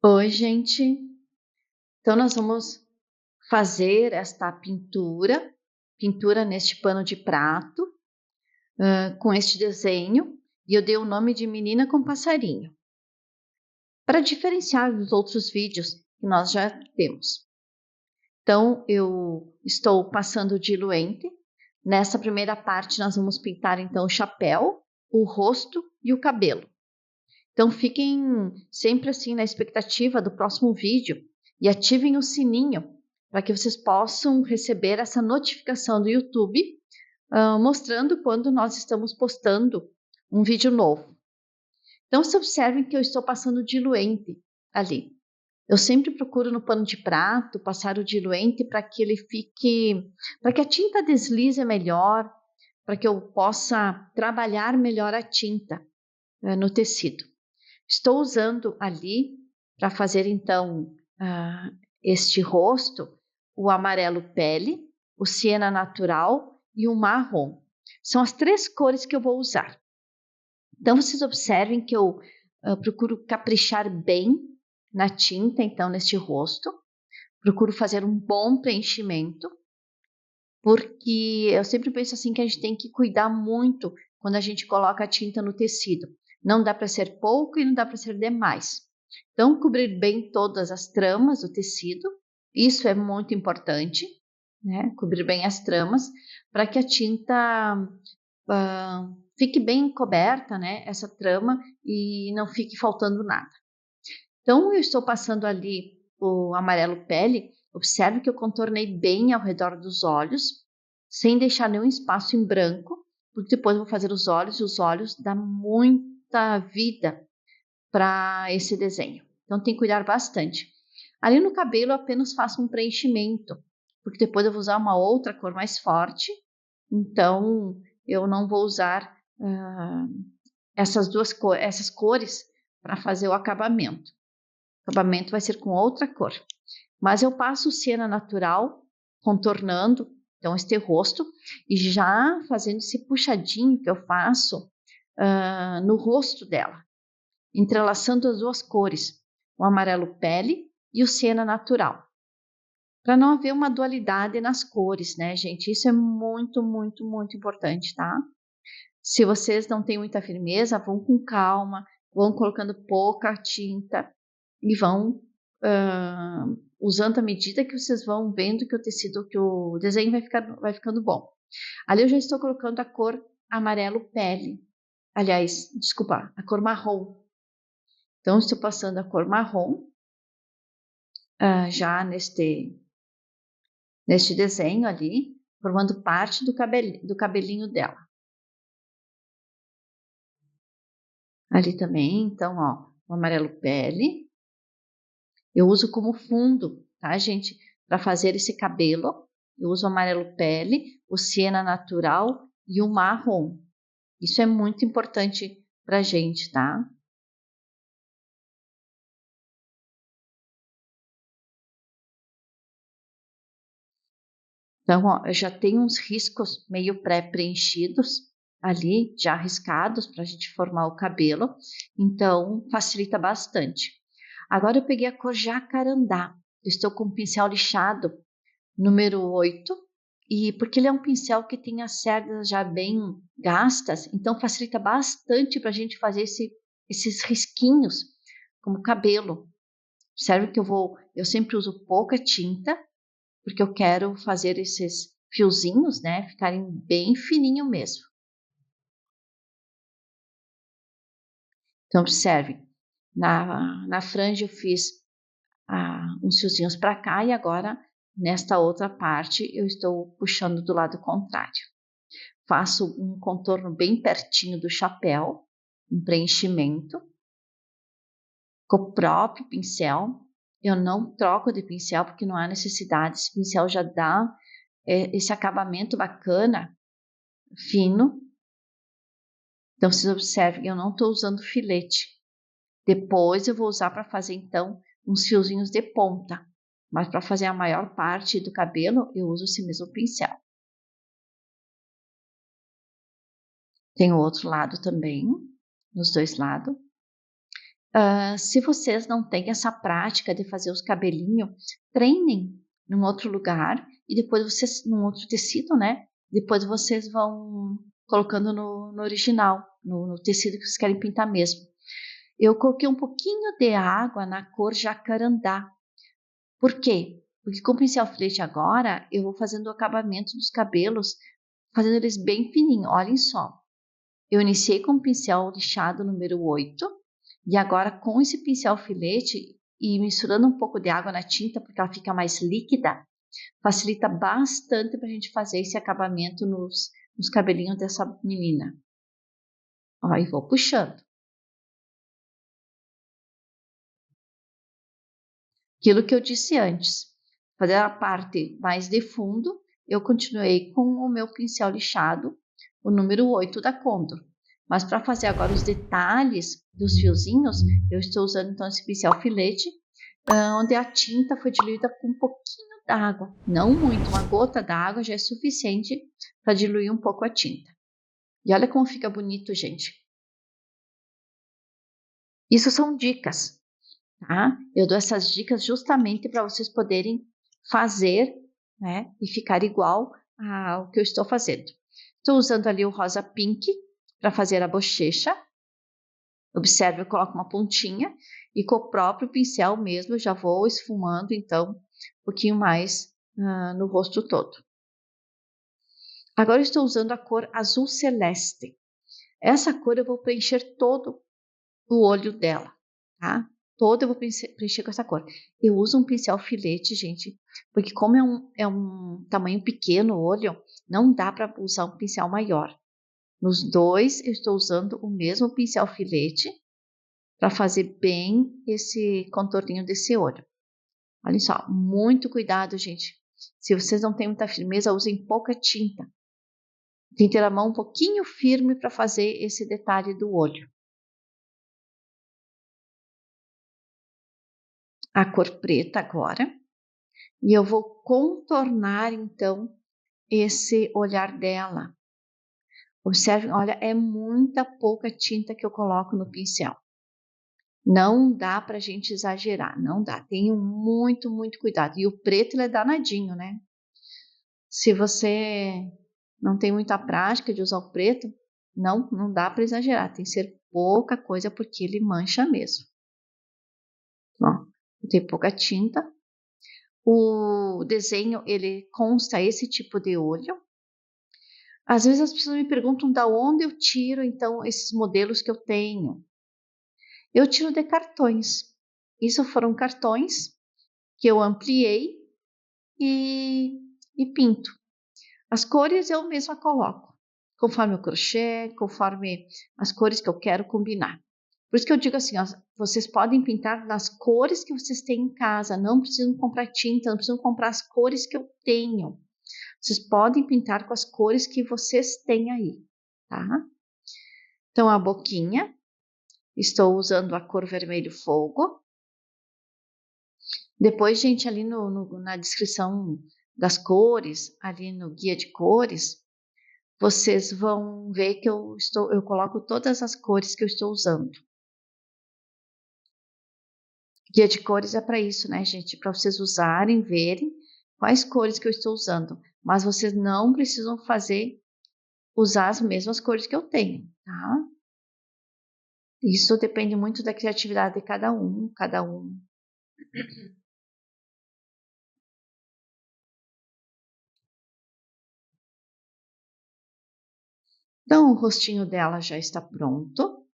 Oi, gente. Então, nós vamos fazer esta pintura neste pano de prato, com este desenho, e eu dei o nome de Menina com Passarinho, para diferenciar dos outros vídeos que nós já temos. Então, eu estou passando diluente. Nessa primeira parte, nós vamos pintar, então, o chapéu, o rosto e o cabelo. Então, fiquem sempre assim na expectativa do próximo vídeo e ativem o sininho para que vocês possam receber essa notificação do YouTube, mostrando quando nós estamos postando um vídeo novo. Então, se observem que eu estou passando diluente ali. Eu sempre procuro no pano de prato passar o diluente para que ele fique, para que a tinta deslize melhor, para que eu possa trabalhar melhor a tinta no tecido. Estou usando ali para fazer então este rosto, o amarelo pele, o siena natural e o marrom. São as três cores que eu vou usar. Então vocês observem que eu procuro caprichar bem na tinta, então neste rosto. Procuro fazer um bom preenchimento, porque eu sempre penso assim que a gente tem que cuidar muito quando a gente coloca a tinta no tecido. Não dá para ser pouco e não dá para ser demais. Então, cobrir bem todas as tramas do tecido, isso é muito importante, né? Cobrir bem as tramas, para que a tinta fique bem coberta, né? Essa trama e não fique faltando nada. Então, eu estou passando ali o amarelo pele. Observe que eu contornei bem ao redor dos olhos, sem deixar nenhum espaço em branco, porque depois eu vou fazer os olhos, e os olhos dá muita vida para esse desenho. Então tem que cuidar bastante. Ali no cabelo eu apenas faço um preenchimento, porque depois eu vou usar uma outra cor mais forte, então eu não vou usar essas cores para fazer o acabamento. O acabamento vai ser com outra cor. Mas eu passo o siena natural, contornando, então, este rosto, e já fazendo esse puxadinho que eu faço no rosto dela, entrelaçando as duas cores, o amarelo pele e o siena natural. Para não haver uma dualidade nas cores, né, gente? Isso é muito, muito, muito importante, tá? Se vocês não têm muita firmeza, vão com calma, vão colocando pouca tinta e vão usando à medida que vocês vão vendo que o tecido, que o desenho vai ficando bom. Ali eu já estou colocando a cor amarelo pele. Aliás, desculpa, a cor marrom. Então, estou passando a cor marrom já neste desenho ali, formando parte do cabelinho dela. Ali também, então, ó, o amarelo pele. Eu uso como fundo, tá, gente? Para fazer esse cabelo, eu uso o amarelo pele, o siena natural e o marrom. Isso é muito importante pra gente, tá? Então, ó, eu já tenho uns riscos meio pré-preenchidos ali, já riscados para a gente formar o cabelo, então facilita bastante. Agora eu peguei a cor jacarandá, estou com o pincel lixado número 8, e porque ele é um pincel que tem as cerdas já bem gastas, então facilita bastante para a gente fazer esses risquinhos como cabelo. Observe que eu sempre uso pouca tinta, porque eu quero fazer esses fiozinhos, né, ficarem bem fininho mesmo. Então observe, na franja eu fiz uns fiozinhos para cá e agora nesta outra parte eu estou puxando do lado contrário. Faço um contorno bem pertinho do chapéu, um preenchimento com o próprio pincel. Eu não troco de pincel porque não há necessidade, esse pincel já dá esse acabamento bacana, fino. Então, vocês observem, eu não estou usando filete. Depois eu vou usar para fazer, então, uns fiozinhos de ponta. Mas para fazer a maior parte do cabelo, eu uso esse mesmo pincel. Tem o outro lado também, nos dois lados. Se vocês não têm essa prática de fazer os cabelinhos, treinem num outro lugar e depois vocês, num outro tecido, né? Depois vocês vão colocando no original, no tecido que vocês querem pintar mesmo. Eu coloquei um pouquinho de água na cor jacarandá. Por quê? Porque com o pincel filete agora, eu vou fazendo o acabamento dos cabelos, fazendo eles bem fininhos. Olhem só. Eu iniciei com o pincel lixado número 8 e agora com esse pincel filete e misturando um pouco de água na tinta, porque ela fica mais líquida, facilita bastante para a gente fazer esse acabamento nos cabelinhos dessa menina. Ó, e vou puxando. Aquilo que eu disse antes, fazer a parte mais de fundo, eu continuei com o meu pincel lixado, o número 8 da Condor. Mas para fazer agora os detalhes dos fiozinhos, eu estou usando então esse pincel filete, onde a tinta foi diluída com um pouquinho d'água. Não muito, uma gota d'água já é suficiente para diluir um pouco a tinta. E olha como fica bonito, gente. Isso são dicas, tá? Eu dou essas dicas justamente para vocês poderem fazer, né, e ficar igual ao que eu estou fazendo. Estou usando ali o rosa pink para fazer a bochecha. Observe, eu coloco uma pontinha e com o próprio pincel mesmo eu já vou esfumando, então, um pouquinho mais no rosto todo. Agora eu estou usando a cor azul celeste. Essa cor eu vou preencher todo o olho dela, tá? Todo eu vou preencher com essa cor. Eu uso um pincel filete, gente, porque como é um tamanho pequeno o olho, não dá para usar um pincel maior. Nos dois eu estou usando o mesmo pincel filete para fazer bem esse contorninho desse olho. Olha só, muito cuidado, gente. Se vocês não têm muita firmeza, usem pouca tinta. Tem que ter a mão um pouquinho firme para fazer esse detalhe do olho. A cor preta agora. E eu vou contornar, então, esse olhar dela. Observe, olha, é muita pouca tinta que eu coloco no pincel. Não dá pra gente exagerar, não dá. Tenham muito, muito cuidado. E o preto, ele é danadinho, né? Se você não tem muita prática de usar o preto, não dá para exagerar. Tem que ser pouca coisa, porque ele mancha mesmo. Ó, tem pouca tinta. O desenho, ele consta esse tipo de olho. Às vezes as pessoas me perguntam da onde eu tiro, então, esses modelos que eu tenho. Eu tiro de cartões. Isso foram cartões que eu ampliei e pinto. As cores eu mesma coloco, conforme o crochê, conforme as cores que eu quero combinar. Por isso que eu digo assim, ó, vocês podem pintar nas cores que vocês têm em casa, não precisam comprar tinta, não precisam comprar as cores que eu tenho. Vocês podem pintar com as cores que vocês têm aí, tá? Então, a boquinha, estou usando a cor vermelho fogo. Depois, gente, ali na descrição das cores, ali no guia de cores, vocês vão ver que eu coloco todas as cores que eu estou usando. Guia de cores é para isso, né, gente? Para vocês usarem, verem quais cores que eu estou usando. Mas vocês não precisam usar as mesmas cores que eu tenho, tá? Isso depende muito da criatividade de cada um, cada um. Então, o rostinho dela já está pronto.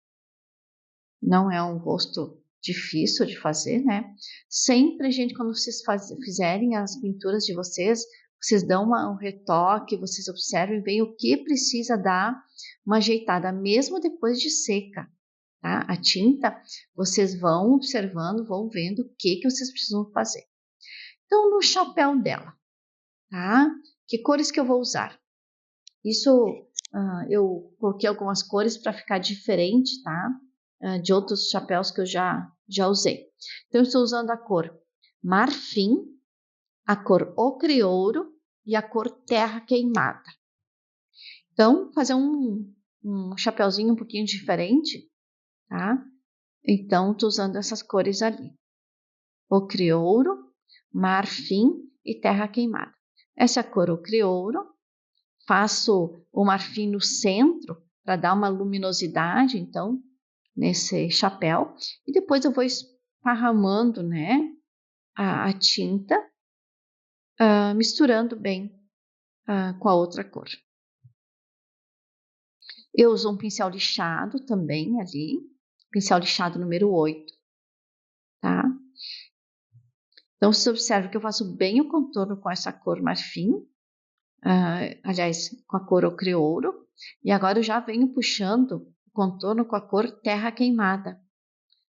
Não é um rosto difícil de fazer, né? Sempre, gente, quando vocês fizerem as pinturas de vocês, vocês dão um retoque, vocês observem bem o que precisa dar uma ajeitada, mesmo depois de seca, tá? A tinta, vocês vão observando, vão vendo o que vocês precisam fazer. Então, no chapéu dela, tá? Que cores que eu vou usar? Isso, eu coloquei algumas cores para ficar diferente, tá? De outros chapéus que eu já usei. Então, eu estou usando a cor marfim, a cor ocre ouro e a cor terra queimada. Então, fazer um chapéuzinho um pouquinho diferente, tá? Então, estou usando essas cores ali. Ocre-ouro, marfim e terra queimada. Essa cor ocre-ouro, faço o marfim no centro para dar uma luminosidade, então, nesse chapéu. E depois eu vou esparramando, né, a tinta, misturando bem com a outra cor. Eu uso um pincel lixado também ali, pincel lixado número 8, tá? Então, você observa que eu faço bem o contorno com essa cor marfim, aliás, com a cor ocre-ouro, e agora eu já venho puxando o contorno com a cor terra queimada,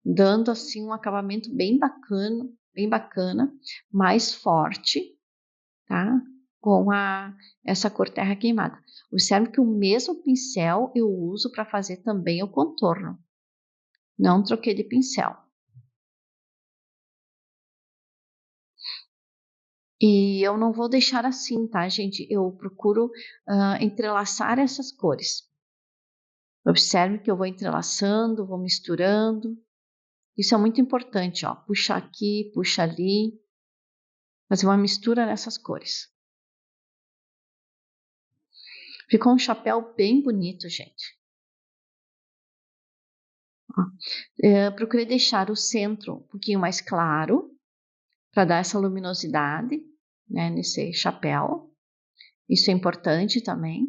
dando assim um acabamento bem bacana, mais forte, tá? Com essa cor terra queimada. Observe que o mesmo pincel eu uso para fazer também o contorno. Não troquei de pincel. E eu não vou deixar assim, tá, gente? Eu procuro entrelaçar essas cores. Observe que eu vou entrelaçando, vou misturando. Isso é muito importante, ó. Puxa aqui, puxa ali. Fazer uma mistura nessas cores. Ficou um chapéu bem bonito, gente. Procurei deixar o centro um pouquinho mais claro, para dar essa luminosidade, né, nesse chapéu. Isso é importante também.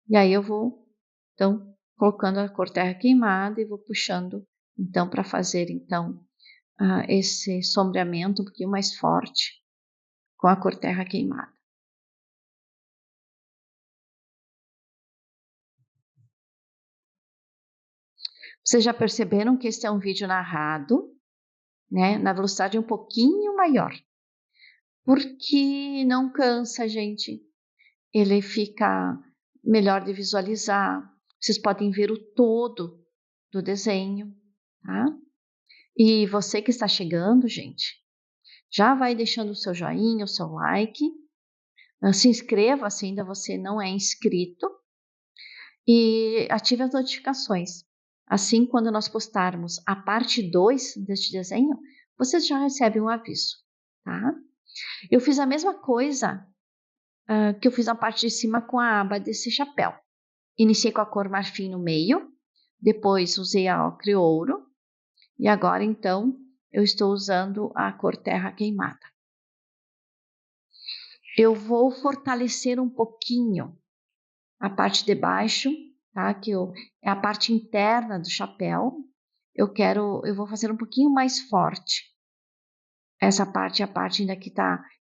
E aí eu vou, então, colocando a cor terra queimada e vou puxando, então, para fazer, então, esse sombreamento um pouquinho mais forte com a cor terra queimada. Vocês já perceberam que este é um vídeo narrado, né, na velocidade um pouquinho maior, porque não cansa, gente. Ele fica melhor de visualizar. Vocês podem ver o todo do desenho, tá? E você que está chegando, gente, já vai deixando o seu joinha, o seu like, se inscreva se ainda você não é inscrito e ative as notificações. Assim, quando nós postarmos a parte 2 deste desenho, vocês já recebem um aviso, tá? Eu fiz a mesma coisa que eu fiz na parte de cima com a aba desse chapéu. Iniciei com a cor marfim no meio, depois usei a ocre ouro e agora então eu estou usando a cor terra queimada. Eu vou fortalecer um pouquinho a parte de baixo, tá? É a parte interna do chapéu. Eu vou fazer um pouquinho mais forte. Essa parte é a parte ainda que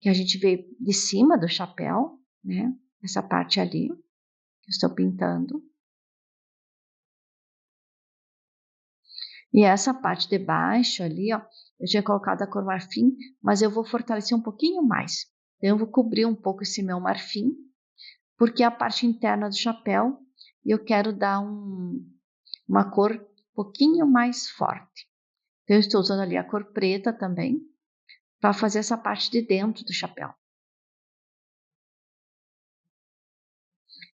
a gente vê de cima do chapéu, né? Essa parte ali que eu estou pintando. E essa parte de baixo ali, ó, eu tinha colocado a cor marfim, mas eu vou fortalecer um pouquinho mais. Então, eu vou cobrir um pouco esse meu marfim, porque é a parte interna do chapéu e eu quero dar uma cor um pouquinho mais forte. Então, eu estou usando ali a cor preta também, para fazer essa parte de dentro do chapéu.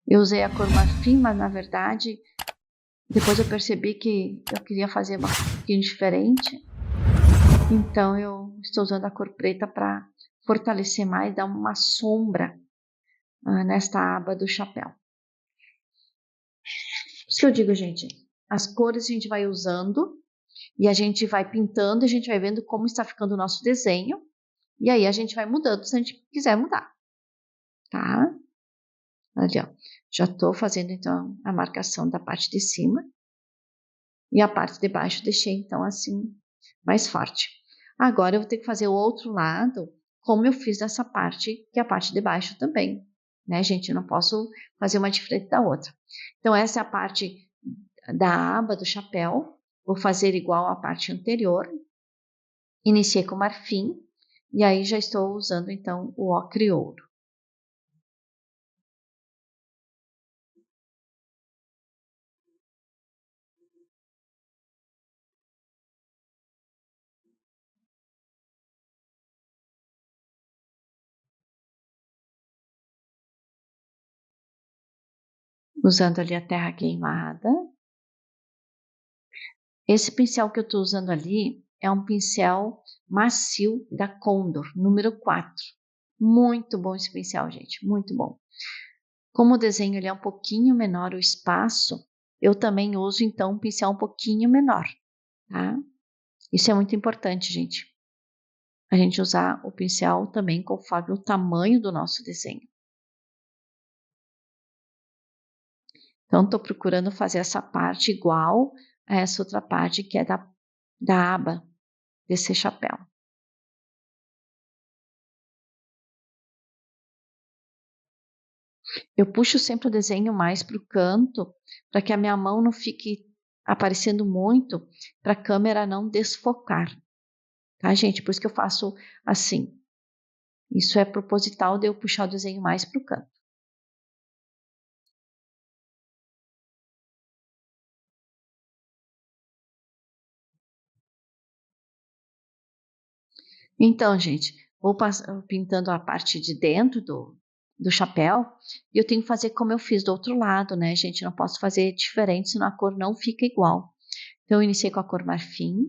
Eu usei a cor marfim, mas na verdade, depois eu percebi que eu queria fazer um pouquinho diferente. Então, eu estou usando a cor preta para fortalecer mais, dar uma sombra nesta aba do chapéu. Isso que eu digo, gente, as cores a gente vai usando e a gente vai pintando, a gente vai vendo como está ficando o nosso desenho e aí a gente vai mudando se a gente quiser mudar, tá? Ali, ó, já estou fazendo então a marcação da parte de cima e a parte de baixo deixei então assim mais forte. Agora eu vou ter que fazer o outro lado, como eu fiz nessa parte, que é a parte de baixo também, né, gente? Eu não posso fazer uma diferente da outra. Então, essa é a parte da aba do chapéu. Vou fazer igual à parte anterior. Iniciei com marfim, e aí já estou usando então o ocre ouro. Usando ali a terra queimada. Esse pincel que eu estou usando ali é um pincel macio da Condor, número 4. Muito bom esse pincel, gente, muito bom. Como o desenho ele é um pouquinho menor o espaço, eu também uso então um pincel um pouquinho menor, tá? Isso é muito importante, gente. A gente usar o pincel também conforme o tamanho do nosso desenho. Então, estou procurando fazer essa parte igual a essa outra parte que é da aba desse chapéu. Eu puxo sempre o desenho mais para o canto, para que a minha mão não fique aparecendo muito, para a câmera não desfocar, tá, gente? Por isso que eu faço assim. Isso é proposital de eu puxar o desenho mais para o canto. Então, gente, vou pintando a parte de dentro do chapéu, e eu tenho que fazer como eu fiz do outro lado, né, gente? Não posso fazer diferente, senão a cor não fica igual. Então, eu iniciei com a cor marfim,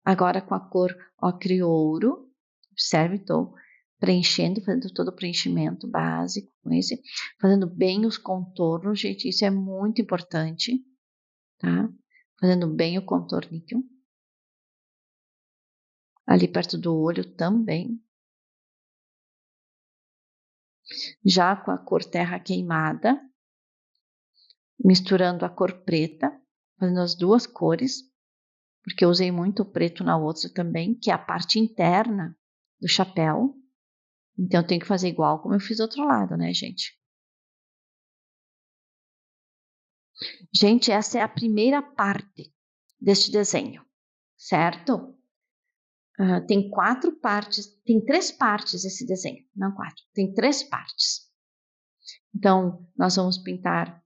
agora com a cor ocre ouro. Observe, estou preenchendo, fazendo todo o preenchimento básico com esse, fazendo bem os contornos, gente, isso é muito importante, tá? Fazendo bem o contorninho. Ali perto do olho também. Já com a cor terra queimada, misturando a cor preta, fazendo as duas cores, porque eu usei muito preto na outra também, que é a parte interna do chapéu. Então, eu tenho que fazer igual como eu fiz do outro lado, né, gente? Gente, essa é a primeira parte deste desenho, certo? Tem 4 partes, tem 3 partes esse desenho, não 4, tem 3 partes. Então, nós vamos pintar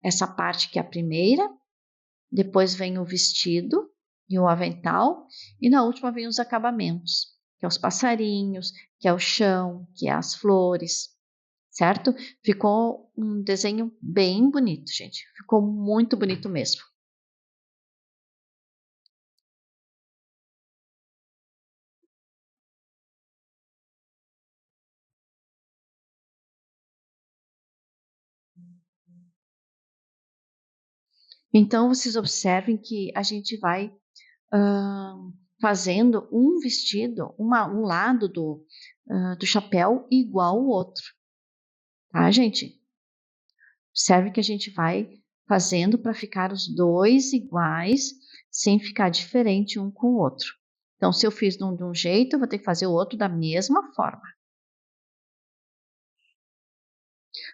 essa parte que é a primeira, depois vem o vestido e o avental, e na última vem os acabamentos, que é os passarinhos, que é o chão, que é as flores, certo? Ficou um desenho bem bonito, gente. Ficou muito bonito mesmo. Então, vocês observem que a gente vai fazendo um vestido, um lado do chapéu igual o outro, tá, gente? Observe que a gente vai fazendo para ficar os dois iguais, sem ficar diferente um com o outro. Então, se eu fiz de um jeito, eu vou ter que fazer o outro da mesma forma.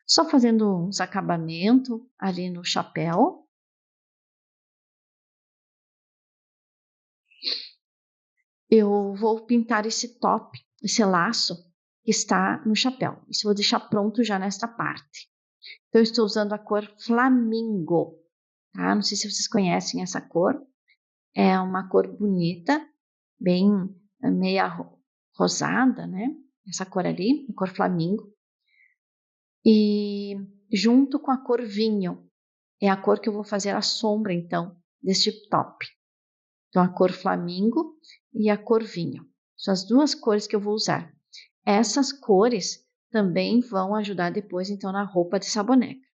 Só fazendo uns acabamentos ali no chapéu. Eu vou pintar esse top, esse laço que está no chapéu. Isso eu vou deixar pronto já nesta parte. Então, eu estou usando a cor Flamingo, tá? Não sei se vocês conhecem essa cor. É uma cor bonita, bem meia rosada, né? Essa cor ali, a cor Flamingo. E junto com a cor vinho, é a cor que eu vou fazer a sombra, então, deste top. Então, a cor Flamingo e a cor vinho. São as duas cores que eu vou usar. Essas cores também vão ajudar depois, então, na roupa dessa boneca.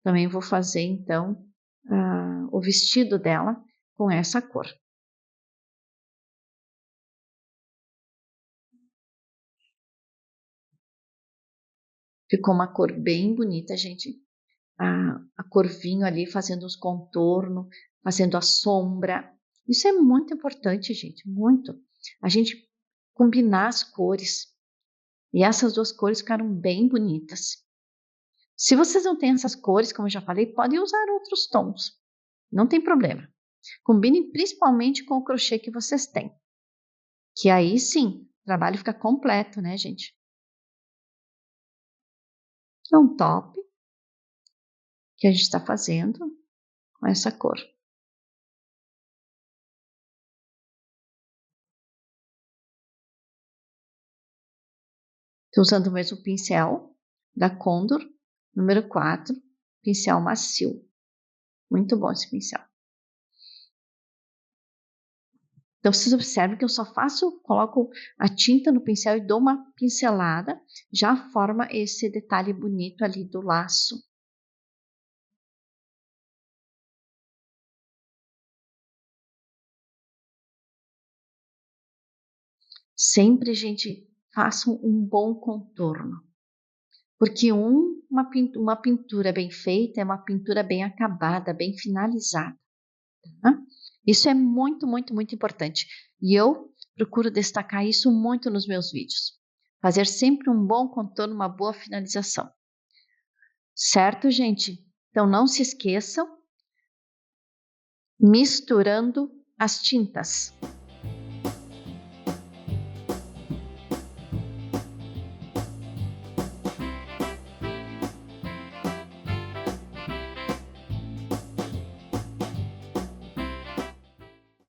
Também vou fazer, então, o vestido dela com essa cor. Ficou uma cor bem bonita, gente. A cor vinho ali fazendo os contornos, fazendo a sombra. Isso é muito importante, gente, muito. A gente combinar as cores. E essas duas cores ficaram bem bonitas. Se vocês não têm essas cores, como eu já falei, podem usar outros tons. Não tem problema. Combinem principalmente com o crochê que vocês têm. Que aí sim, o trabalho fica completo, né, gente? É um top que a gente está fazendo com essa cor. Estou usando o mesmo pincel da Condor, número 4, pincel macio. Muito bom esse pincel. Então, vocês observam que eu só coloco a tinta no pincel e dou uma pincelada, já forma esse detalhe bonito ali do laço. Sempre, gente, façam um bom contorno, porque uma pintura bem feita é uma pintura bem acabada, bem finalizada, tá? Isso é muito, muito, muito importante. E eu procuro destacar isso muito nos meus vídeos. Fazer sempre um bom contorno, uma boa finalização. Certo, gente? Então não se esqueçam, misturando as tintas.